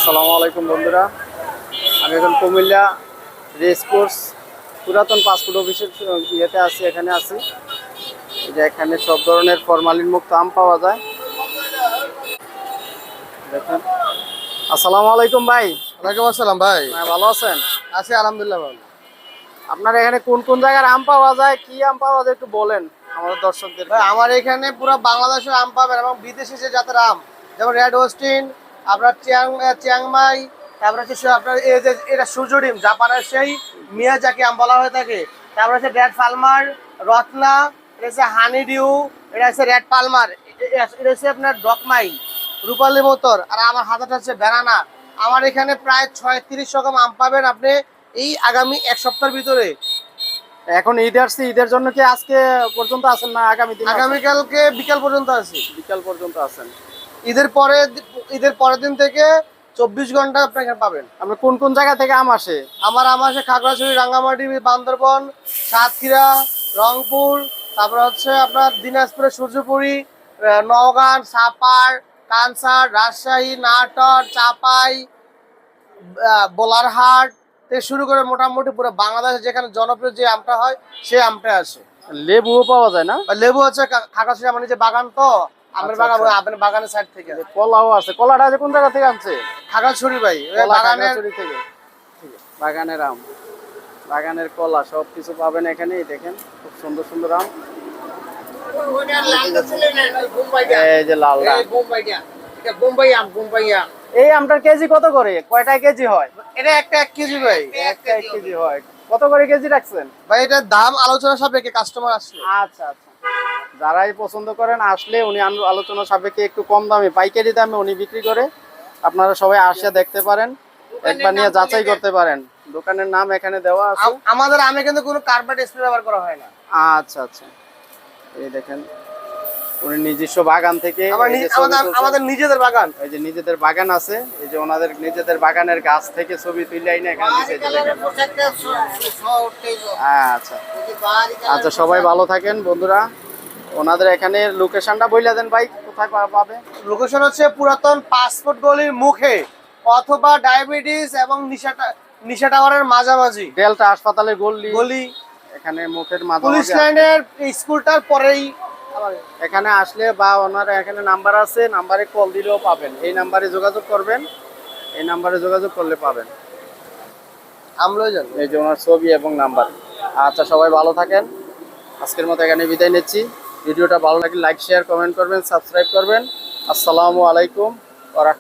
আসসালামু আলাইকুম বন্ধুরা, আমি এখন কুমিল্লা রেস কোর্স পুরাতন পাসপোর্ট অফিসের ইয়েতে আছি। এখানে আছি, এই যে এখানে সব ধরনের ফরমালিন মুক্ত আম পাওয়া যায়। দেখেন। আসসালামু আলাইকুম ভাই। ওয়ালাইকুম আসসালাম ভাই। ভালো আছেন? আছি আলহামদুলিল্লাহ ভালো। আপনার এখানে কোন কোন জায়গার আম পাওয়া যায়, কি আম পাওয়া যায় একটু বলেন আমাদের দর্শকদের। ভাই আমার এখানে পুরো বাংলাদেশের আম পাবেন এবং বিদেশি যে জাতের আম, যেমন রেড ওস্টিন, আপনার চিয়াংমাই, তারপরে হচ্ছে আপনার এই যে এটা সূর্যডিম, জাপানের সেই মিয়াজাকি আম বলা হয়ে থাকে। তারপরে হচ্ছে রেড পালমার, রত্না, এটা হচ্ছে হানি ডিউ, এটা হচ্ছে রেড পালমার, এটা হচ্ছে আপনার ডকমাই, রূপালী মোতর, আর আমার হাতেটা হচ্ছে ব্যানানা। আমার এখানে প্রায় 36 রকম আম পাবেন আপনি এই আগামী এক সপ্তাহের ভিতরে। এখন ঈদ আসছে, ঈদের জন্য কি আজকে পর্যন্ত আছেন না আগামী দিন? আগামীকালকে বিকাল পর্যন্ত আছি। বিকাল পর্যন্ত আছেন। ঈদের পরের দিন থেকে 24 ঘন্টা আপনি এখানে পাবেন। আপনি কোন কোন জায়গা থেকে আম আসে? আমার আম আসে খাগড়াছড়ি, রাঙ্গামাটি, বান্দরবন, সাতক্ষীরা, রংপুর, তারপর হচ্ছে আপনার দিনাজপুরের সূর্যপুরি, নওগাঁ, সাপার, কানসার, রাজশাহী, নাটোর, চাপাই, বোলারহাট থেকে শুরু করে মোটামুটি পুরো বাংলাদেশে যেখানে জনপ্রিয় যে আমটা হয় সেই আমটা আসে। লেবুও পাওয়া যায় না? লেবু হচ্ছে খাগড়াছড়ি আমার নিজে বাগান, তো আমের আচ্ছা, বাগান, আচ্ছা। আপনার বাগানের সাইড থেকে। কলাও আছে। কলাটা যে কোন জায়গা থেকে আনছে? খাগড়াছড়ি ভাই, কলা বাগানের খাগড়াছড়ি থেকে। বাগানের আম, বাগানের কলা সবকিছু পাবেন এখানে। দেখেন খুব সুন্দর সুন্দর আম। এই যে লালটা, বোম্বাই আম, বোম্বাই আম। এই আমটার কেজি কত করে? কয়টায় কেজি হয়? এটা একটা 1 কেজি ভাই। একটা 1 কেজি হয়। কত করে কেজি রাখছেন? ভাই এটার দাম আলোচনা সাপেক্ষে কাস্টমার আসলে। আচ্ছা আচ্ছা, যারাই পছন্দ করেন আসলে উনি আলোচনা সাপেক্ষে একটু কম দামে পাইকারি দামে উনি বিক্রি করে। আপনারা সবাই আসিয়া দেখতে পারেন, একবার নিয়ে যাচাই করতে পারেন। দোকানের নাম এখানে দেওয়া আছে। আমাদের আমে কিন্তু কোনো কার্বন স্প্রে ব্যবহার করা হয় না। আচ্ছা আচ্ছা, এই দেখেন উনি নিজস্ব বাগান থেকে, আমাদের নিজেদের বাগান, এই যে নিজেদের বাগান আছে, এই যে ওনাদের নিজেদের বাগানের গাছ থেকে ছবি তুলে আইনা এখানে দিছে। আচ্ছা আচ্ছা, সবাই ভালো থাকেন বন্ধুরা। ওনাদের এখানে লোকেশনটা বইলা দেন ভাই, কোথায় পাবে? লোকেশন হচ্ছে পুরাতন পাসপোর্ট গলির মুখে অথবা ডায়াবেটিস এবং নিশা টাওয়ারের মাঝামাঝি, ডেল্টা হাসপাতালের গলি এখানে মুখের পুলিশ মাঝামাঝি। লাইনের স্কুলটার পরেই এখানে আসলে বা ওনার এখানে নাম্বার আছে, নাম্বারে কল দিলেও পাবেন। এই নাম্বারে যোগাযোগ করবেন, এই নাম্বারে যোগাযোগ করলে পাবেন। এই যে ওনার ছবি এবং নাম্বার। আচ্ছা, সবাই ভালো থাকেন। আজকের মতো এখানে বিদায় নিচ্ছি। ভিডিওটা ভালো লাগলে লাইক, শেয়ার, কমেন্ট করবেন, সাবস্ক্রাইব করবেন। আসসালামু আলাইকুম।